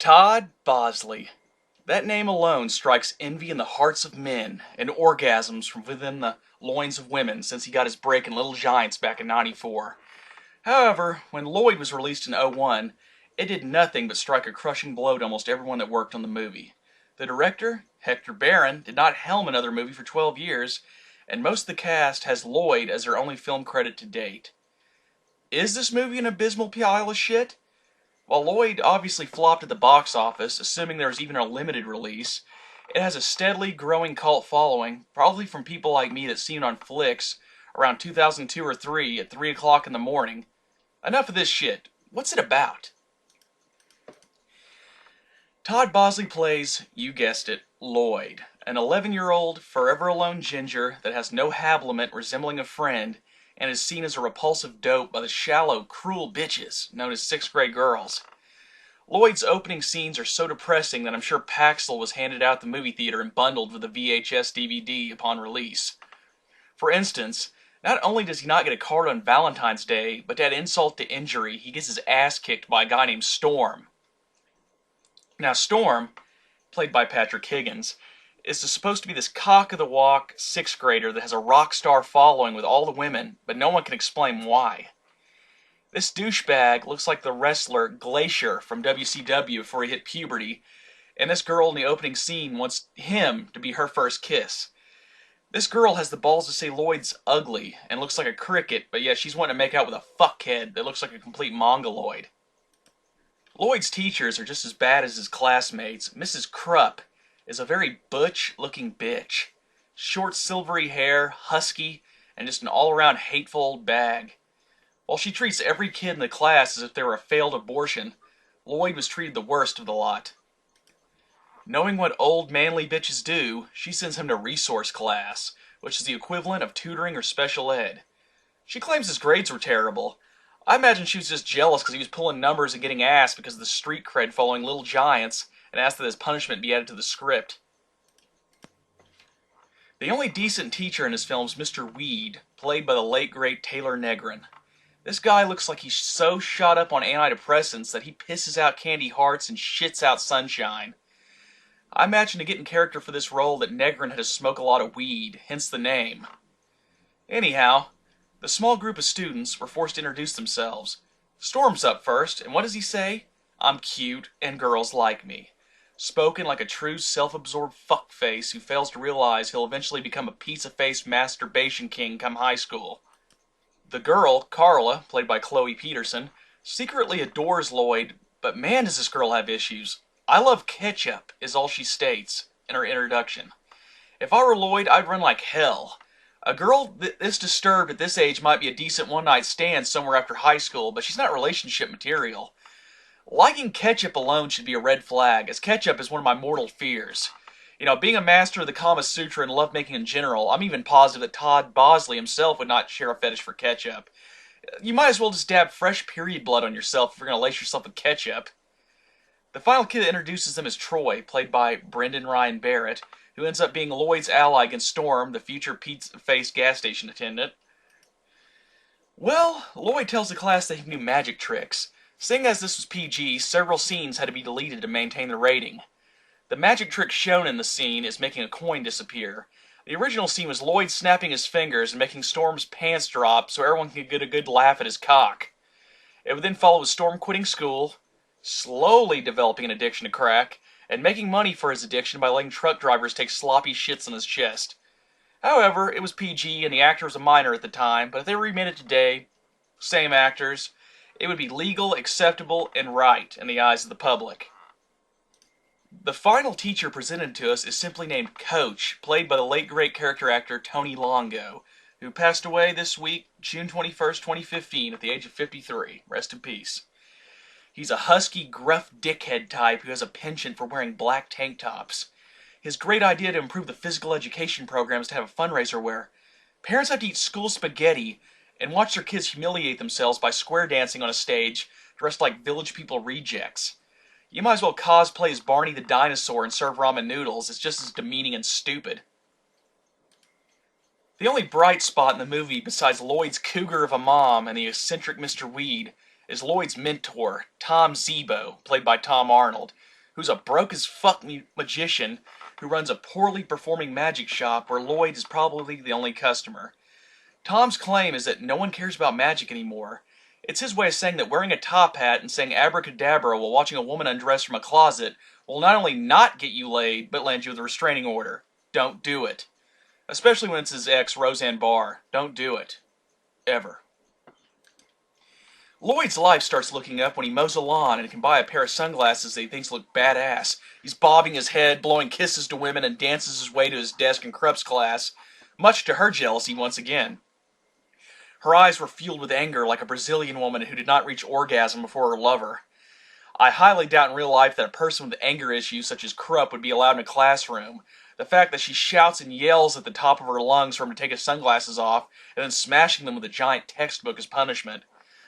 Todd Bosley. That name alone strikes envy in the hearts of men and orgasms from within the loins of women since he got his break in Little Giants back in '94. However, when Lloyd was released in '01, it did nothing but strike a crushing blow to almost everyone that worked on the movie. The director, Hector Barron, did not helm another movie for 12 years, and most of the cast has Lloyd as their only film credit to date. Is this movie an abysmal pile of shit? While Lloyd obviously flopped at the box office, assuming there was even a limited release, it has a steadily growing cult following, probably from people like me that seen it on flicks around 2002 or 3 at 3 o'clock in the morning. Enough of this shit. What's it about? Todd Bosley plays, you guessed it, Lloyd, an 11-year-old, forever alone ginger that has no habiliment resembling a friend and is seen as a repulsive dope by the shallow, cruel bitches known as sixth-grade girls. Lloyd's opening scenes are so depressing that I'm sure Paxil was handed out at the movie theater and bundled with a VHS DVD upon release. For instance, not only does he not get a card on Valentine's Day, but to add insult to injury, he gets his ass kicked by a guy named Storm. Now Storm, played by Patrick Higgins, is supposed to be this cock-of-the-walk sixth grader that has a rock star following with all the women, but no one can explain why. This douchebag looks like the wrestler Glacier from WCW before he hit puberty, and this girl in the opening scene wants him to be her first kiss. This girl has the balls to say Lloyd's ugly and looks like a cricket, but yet she's wanting to make out with a fuckhead that looks like a complete mongoloid. Lloyd's teachers are just as bad as his classmates. Mrs. Krupp is a very butch-looking bitch. Short silvery hair, husky, and just an all-around hateful old bag. While she treats every kid in the class as if they were a failed abortion, Lloyd was treated the worst of the lot. Knowing what old manly bitches do, she sends him to resource class, which is the equivalent of tutoring or special ed. She claims his grades were terrible. I imagine she was just jealous because he was pulling numbers and getting ass because of the street cred following Little Giants, and asked that his punishment be added to the script. The only decent teacher in his film is Mr. Weed, played by the late great Taylor Negron. This guy looks like he's so shot up on antidepressants that he pisses out candy hearts and shits out sunshine. I imagine to get in character for this role that Negron had to smoke a lot of weed, hence the name. Anyhow, the small group of students were forced to introduce themselves. Storm's up first, and what does he say? I'm cute, and girls like me. Spoken like a true self-absorbed fuckface who fails to realize he'll eventually become a pizza-faced masturbation king come high school. The girl, Carla, played by Chloe Peterson, secretly adores Lloyd, but man does this girl have issues. I love ketchup, is all she states in her introduction. If I were Lloyd, I'd run like hell. A girl this disturbed at this age might be a decent one-night stand somewhere after high school, but she's not relationship material. Liking ketchup alone should be a red flag, as ketchup is one of my mortal fears. You know, being a master of the Kama Sutra and lovemaking in general, I'm even positive that Todd Bosley himself would not share a fetish for ketchup. You might as well just dab fresh period blood on yourself if you're going to lace yourself with ketchup. The final kid that introduces them is Troy, played by Brendan Ryan Barrett, who ends up being Lloyd's ally against Storm, the future pizza-faced gas station attendant. Well, Lloyd tells the class that he can do magic tricks. Seeing as this was PG, several scenes had to be deleted to maintain the rating. The magic trick shown in the scene is making a coin disappear. The original scene was Lloyd snapping his fingers and making Storm's pants drop so everyone could get a good laugh at his cock. It would then follow with Storm quitting school, slowly developing an addiction to crack, and making money for his addiction by letting truck drivers take sloppy shits on his chest. However, it was PG and the actor was a minor at the time, but if they remade it today, same actors, it would be legal, acceptable, and right in the eyes of the public. The final teacher presented to us is simply named Coach, played by the late great character actor Tony Longo, who passed away this week, June 21st, 2015, at the age of 53. Rest in peace. He's a husky, gruff dickhead type who has a penchant for wearing black tank tops. His great idea to improve the physical education program is to have a fundraiser where parents have to eat school spaghetti and watch their kids humiliate themselves by square dancing on a stage dressed like Village People rejects. You might as well cosplay as Barney the Dinosaur and serve ramen noodles. It's just as demeaning and stupid. The only bright spot in the movie besides Lloyd's cougar of a mom and the eccentric Mr. Weed is Lloyd's mentor, Tom Zebo, played by Tom Arnold, who's a broke-as-fuck magician who runs a poorly performing magic shop where Lloyd is probably the only customer. Tom's claim is that no one cares about magic anymore. It's his way of saying that wearing a top hat and saying abracadabra while watching a woman undress from a closet will not only not get you laid, but land you with a restraining order. Don't do it. Especially when it's his ex, Roseanne Barr. Don't do it. Ever. Lloyd's life starts looking up when he mows a lawn and can buy a pair of sunglasses that he thinks look badass. He's bobbing his head, blowing kisses to women, and dances his way to his desk in Krupp's class, much to her jealousy once again. Her eyes were fueled with anger like a Brazilian woman who did not reach orgasm before her lover. I highly doubt in real life that a person with anger issues such as Krupp would be allowed in a classroom. The fact that she shouts and yells at the top of her lungs for him to take his sunglasses off and then smashing them with a giant textbook as punishment.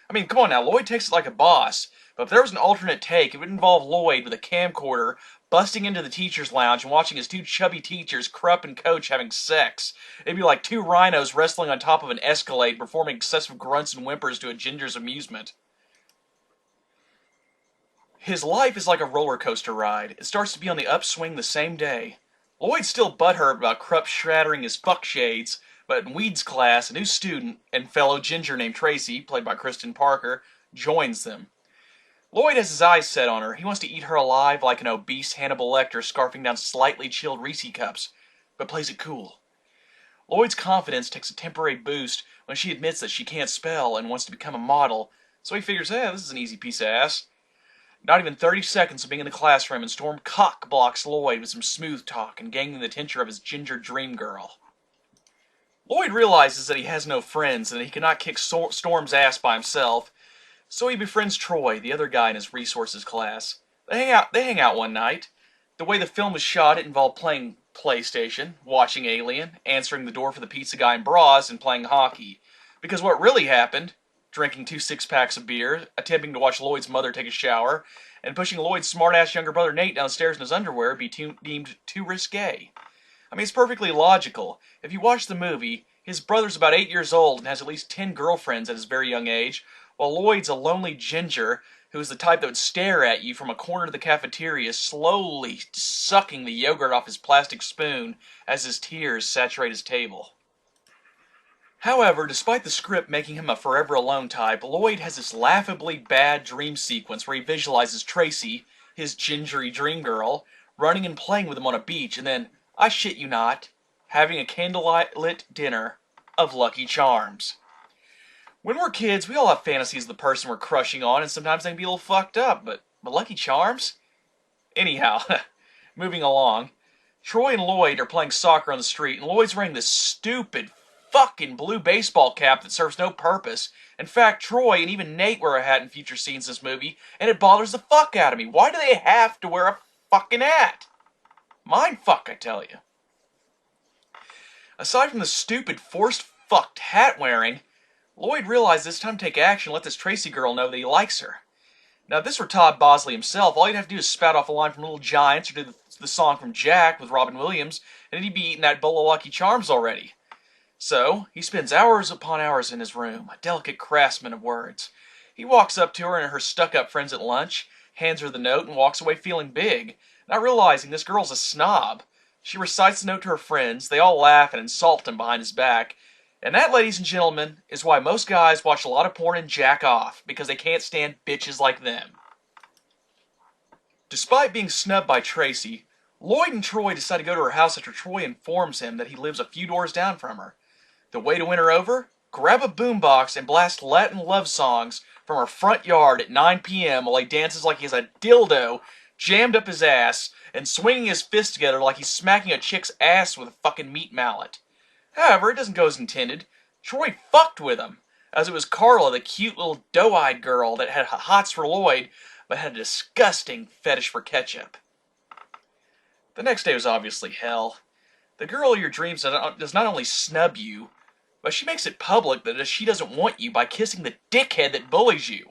I mean, come on now, Lloyd takes it like a boss, but if there was an alternate take, it would involve Lloyd with a camcorder busting into the teacher's lounge and watching his two chubby teachers, Krupp and Coach, having sex. It'd be like two rhinos wrestling on top of an Escalade performing excessive grunts and whimpers to a ginger's amusement. His life is like a roller coaster ride. It starts to be on the upswing the same day. Lloyd's still butthurt about Krupp shattering his fuckshades, but in Weed's class, a new student and fellow ginger named Tracy, played by Kristen Parker, joins them. Lloyd has his eyes set on her. He wants to eat her alive like an obese Hannibal Lecter scarfing down slightly chilled Reese cups, but plays it cool. Lloyd's confidence takes a temporary boost when she admits that she can't spell and wants to become a model, so he figures, this is an easy piece of ass. Not even 30 seconds of being in the classroom and Storm cock blocks Lloyd with some smooth talk and gaining the attention of his ginger dream girl. Lloyd realizes that he has no friends and that he cannot kick Storm's ass by himself, so he befriends Troy, the other guy in his resources class. They hang out one night. The way the film was shot, it involved playing PlayStation, watching Alien, answering the door for the pizza guy in bras, and playing hockey. Because what really happened, drinking 2 six-packs of beer, attempting to watch Lloyd's mother take a shower, and pushing Lloyd's smart-ass younger brother Nate downstairs in his underwear be deemed too risque. I mean, it's perfectly logical. If you watch the movie, his brother's about 8 years old and has at least 10 girlfriends at his very young age, while Lloyd's a lonely ginger who is the type that would stare at you from a corner of the cafeteria, slowly sucking the yogurt off his plastic spoon as his tears saturate his table. However, despite the script making him a forever alone type, Lloyd has this laughably bad dream sequence where he visualizes Tracy, his gingery dream girl, running and playing with him on a beach, and then, I shit you not, having a candlelit dinner of Lucky Charms. When we're kids, we all have fantasies of the person we're crushing on, and sometimes they can be a little fucked up, but Lucky Charms? Anyhow, moving along, Troy and Lloyd are playing soccer on the street, and Lloyd's wearing this stupid fucking blue baseball cap that serves no purpose. In fact, Troy and even Nate wear a hat in future scenes in this movie, and it bothers the fuck out of me. Why do they have to wear a fucking hat? Mindfuck, I tell you. Aside from the stupid forced-fucked hat wearing, Lloyd realized it's time to take action and let this Tracy girl know that he likes her. Now, if this were Todd Bosley himself, all he'd have to do is spout off a line from Little Giants or do the song from Jack with Robin Williams, and he'd be eating that bowl of Lucky Charms already. So, he spends hours upon hours in his room, a delicate craftsman of words. He walks up to her and her stuck-up friends at lunch, hands her the note, and walks away feeling big, not realizing this girl's a snob. She recites the note to her friends, they all laugh and insult him behind his back, and that, ladies and gentlemen, is why most guys watch a lot of porn and jack off, because they can't stand bitches like them. Despite being snubbed by Tracy, Lloyd and Troy decide to go to her house after Troy informs him that he lives a few doors down from her. The way to win her over? Grab a boombox and blast Latin love songs from her front yard at 9 p.m. while he dances like he has a dildo jammed up his ass and swinging his fists together like he's smacking a chick's ass with a fucking meat mallet. However, it doesn't go as intended. Troy fucked with him, as it was Carla, the cute little doe-eyed girl that had hots for Lloyd, but had a disgusting fetish for ketchup. The next day was obviously hell. The girl of your dreams does not only snub you, but she makes it public that she doesn't want you by kissing the dickhead that bullies you.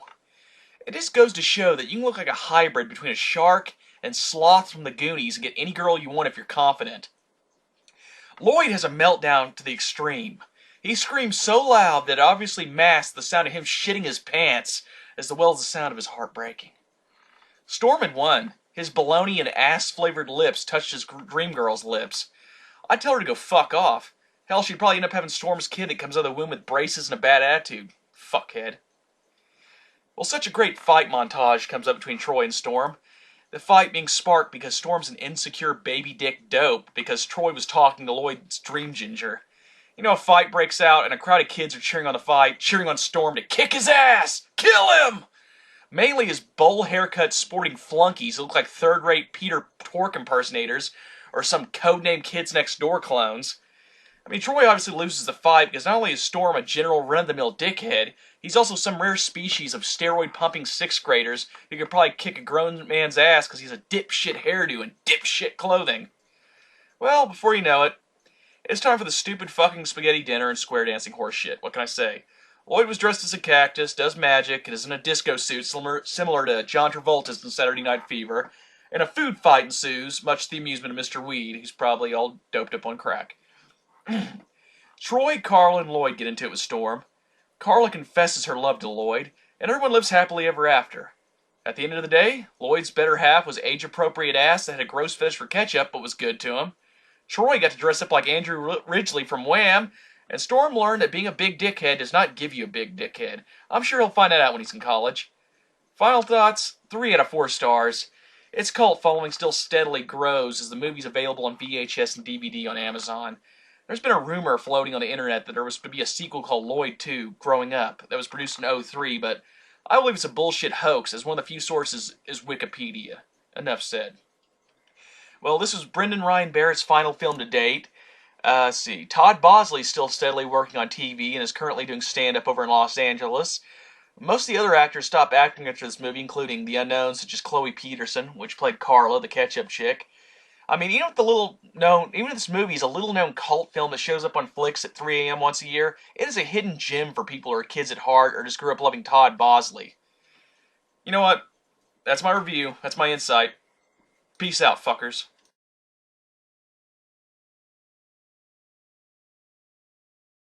It just goes to show that you can look like a hybrid between a shark and Sloth from the Goonies and get any girl you want if you're confident. Lloyd has a meltdown to the extreme. He screams so loud that it obviously masks the sound of him shitting his pants as well as the sound of his heart breaking. Storm had won. His baloney and ass-flavored lips touched his dream girl's lips. I'd tell her to go fuck off. Hell, she'd probably end up having Storm's kid that comes out of the womb with braces and a bad attitude. Fuckhead. Well, such a great fight montage comes up between Troy and Storm. The fight being sparked because Storm's an insecure baby dick dope because Troy was talking to Lloyd's dream ginger. You know, a fight breaks out and a crowd of kids are cheering on the fight, cheering on Storm to kick his ass! Kill him! Mainly his bowl haircut sporting flunkies who look like third-rate Peter Tork impersonators or some codename Kids Next Door clones. I mean, Troy obviously loses the fight because not only is Storm a general run-of-the-mill dickhead, he's also some rare species of steroid-pumping sixth graders who could probably kick a grown man's ass because he's a dipshit hairdo and dipshit clothing. Well, before you know it, it's time for the stupid fucking spaghetti dinner and square dancing horse shit. What can I say? Lloyd was dressed as a cactus, does magic, and is in a disco suit similar to John Travolta's in Saturday Night Fever, and a food fight ensues, much to the amusement of Mr. Weed, who's probably all doped up on crack. Troy, Carla, and Lloyd get into it with Storm. Carla confesses her love to Lloyd, and everyone lives happily ever after. At the end of the day, Lloyd's better half was age-appropriate ass that had a gross fetish for ketchup but was good to him. Troy got to dress up like Andrew Ridgeley from Wham!, and Storm learned that being a big dickhead does not give you a big dickhead. I'm sure he'll find that out when he's in college. Final thoughts, 3 out of 4 stars. Its cult following still steadily grows as the movie's available on VHS and DVD on Amazon. There's been a rumor floating on the internet that there was to be a sequel called Lloyd 2, Growing Up, that was produced in 2003, but I believe it's a bullshit hoax, as one of the few sources is Wikipedia. Enough said. Well, this was Brendan Ryan Barrett's final film to date. Let's see. Todd Bosley is still steadily working on TV and is currently doing stand-up over in Los Angeles. Most of the other actors stopped acting after this movie, including the unknowns such as Chloe Peterson, which played Carla, the ketchup chick. I mean, even if this movie is a little-known cult film that shows up on Flicks at 3 a.m. once a year, it is a hidden gem for people who are kids at heart or just grew up loving Todd Bosley. You know what? That's my review. That's my insight. Peace out, fuckers.